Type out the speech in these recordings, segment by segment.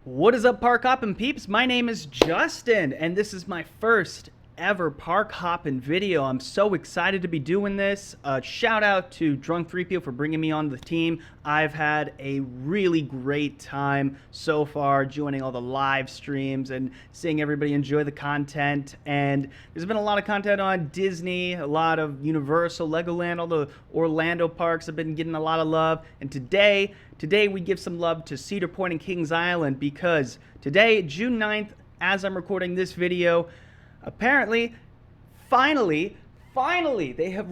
What is up, park hoppin' peeps? My name is Justin, and this is my first ever park hoppin' video. I'm so excited to be doing this. Shout out to Drunk 3PO for bringing me on the team. I've had a really great time so far, joining all the live streams and seeing everybody enjoy the content. And there's been a lot of content on Disney, a lot of Universal, Legoland, all the Orlando parks have been getting a lot of love. And today we give some love to Cedar Point and Kings Island, because today, June 9th, as I'm recording this video, apparently, finally, they have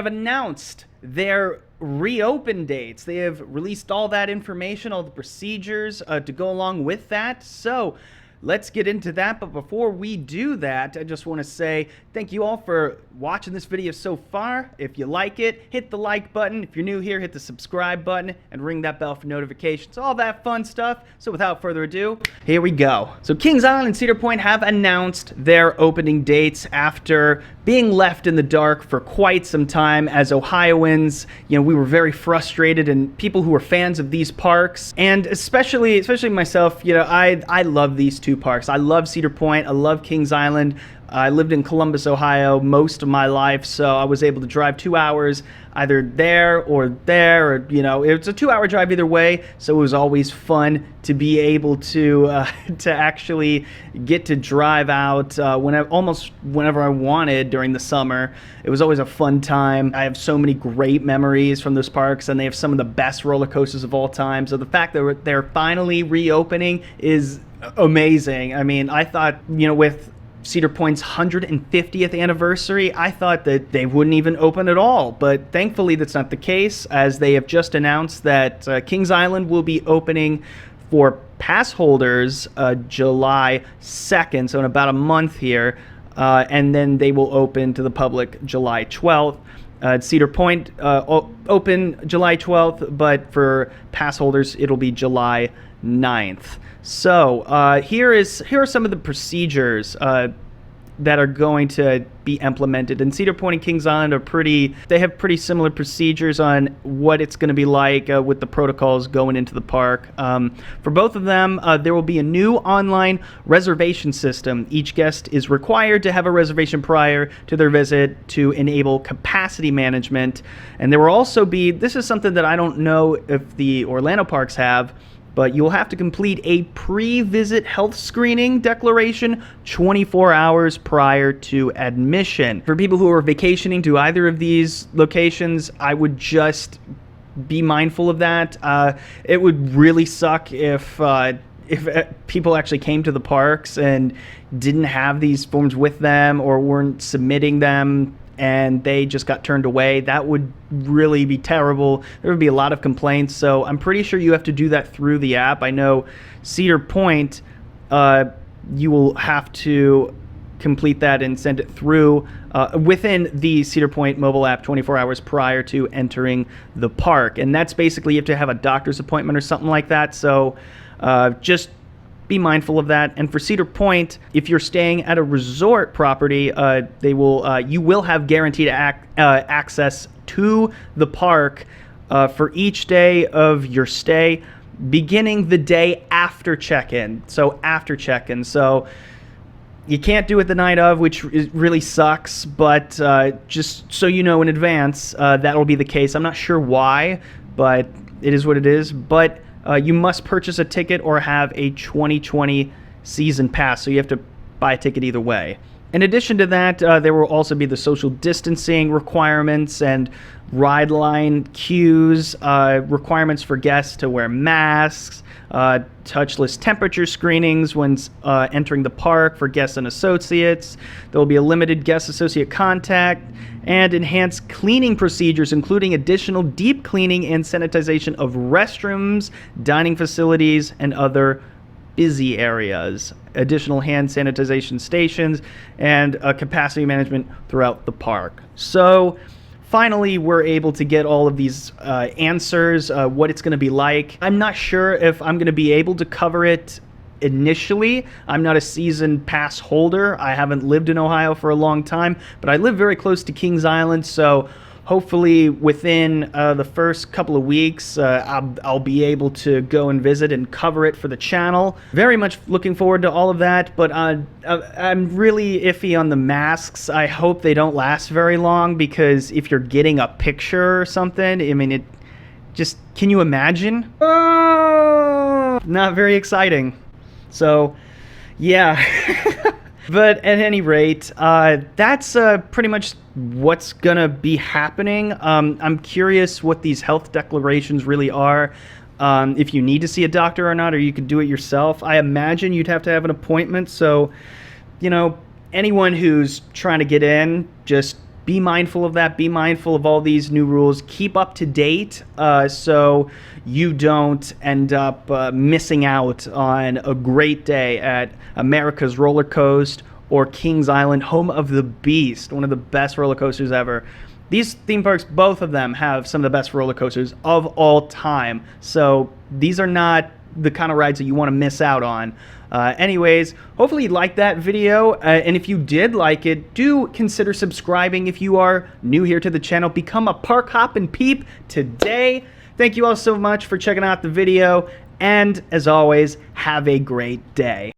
announced their reopen dates. They have released all that information, all the procedures to go along with that. So let's get into that. But before we do that, I just want to say thank you all for watching this video so far. If you like it, hit the like button. If you're new here, hit the subscribe button and ring that bell for notifications. All that fun stuff. So without further ado, here we go. So Kings Island and Cedar Point have announced their opening dates after being left in the dark for quite some time. As Ohioans, we were very frustrated, and people who are fans of these parks, and especially myself, I love these two parks. I love Cedar Point. I love Kings Island. I lived in Columbus, Ohio most of my life, so I was able to drive 2 hours either there, or it's a 2-hour drive either way, so it was always fun to be able to actually get to drive out almost whenever I wanted during the summer. It was always a fun time. I have so many great memories from those parks, and they have some of the best roller coasters of all time, so the fact that they're finally reopening is amazing. I mean, I thought, with Cedar Point's 150th anniversary, I thought that they wouldn't even open at all, but thankfully that's not the case, as they have just announced that Kings Island will be opening for pass holders July 2nd, so in about a month here, and then they will open to the public July 12th. Cedar Point open July 12th, but for pass holders it'll be July 9th. So here are some of the procedures that are going to be implemented. And Cedar Point and Kings Island they have pretty similar procedures on what it's going to be like with the protocols going into the park. For both of them, there will be a new online reservation system. Each guest is required to have a reservation prior to their visit to enable capacity management. And there will also be, this is something that I don't know if the Orlando parks have, but you'll have to complete a pre-visit health screening declaration 24 hours prior to admission. For people who are vacationing to either of these locations, I would just be mindful of that. It would really suck if people actually came to the parks and didn't have these forms with them, or weren't submitting them, and they just got turned away. That would really be terrible. There would be a lot of complaints, so I'm pretty sure you have to do that through the app. I know Cedar Point, you will have to complete that and send it through within the Cedar Point mobile app 24 hours prior to entering the park. And that's basically, you have to have a doctor's appointment or something like that, so just be mindful of that. And for Cedar Point, if you're staying at a resort property, you will have guaranteed access to the park for each day of your stay, beginning the day after check-in. So after check-in. So you can't do it the night of, which really sucks, but just so you know in advance, that'll be the case. I'm not sure why, but it is what it is. But you must purchase a ticket or have a 2020 season pass, so you have to buy a ticket either way. In addition to that, there will also be the social distancing requirements and ride line queues, requirements for guests to wear masks, touchless temperature screenings when entering the park for guests and associates. There will be a limited guest associate contact, and enhanced cleaning procedures, including additional deep cleaning and sanitization of restrooms, dining facilities, and other busy areas, additional hand sanitization stations, and capacity management throughout the park. So finally, we're able to get all of these answers, what it's going to be like. I'm not sure if I'm going to be able to cover it initially. I'm not a season pass holder. I haven't lived in Ohio for a long time, but I live very close to Kings Island, so hopefully within the first couple of weeks, I'll be able to go and visit and cover it for the channel. Very much looking forward to all of that, but I'm really iffy on the masks. I hope they don't last very long, because if you're getting a picture or something, I mean, it just, can you imagine? Oh, not very exciting. So, yeah. But at any rate, that's pretty much what's gonna be happening. I'm curious what these health declarations really are. If you need to see a doctor or not, or you could do it yourself. I imagine you'd have to have an appointment. So, you know, anyone who's trying to get in, just be mindful of that. Be mindful of all these new rules. Keep up to date so you don't end up missing out on a great day at America's Roller Coaster or Kings Island, home of the Beast, one of the best roller coasters ever. These theme parks, both of them, have some of the best roller coasters of all time. So these are not the kind of rides that you want to miss out on. Anyways, hopefully you liked that video, and if you did like it, do consider subscribing if you are new here to the channel. Become a Park Hoppin' Peep today. Thank you all so much for checking out the video, and as always, have a great day.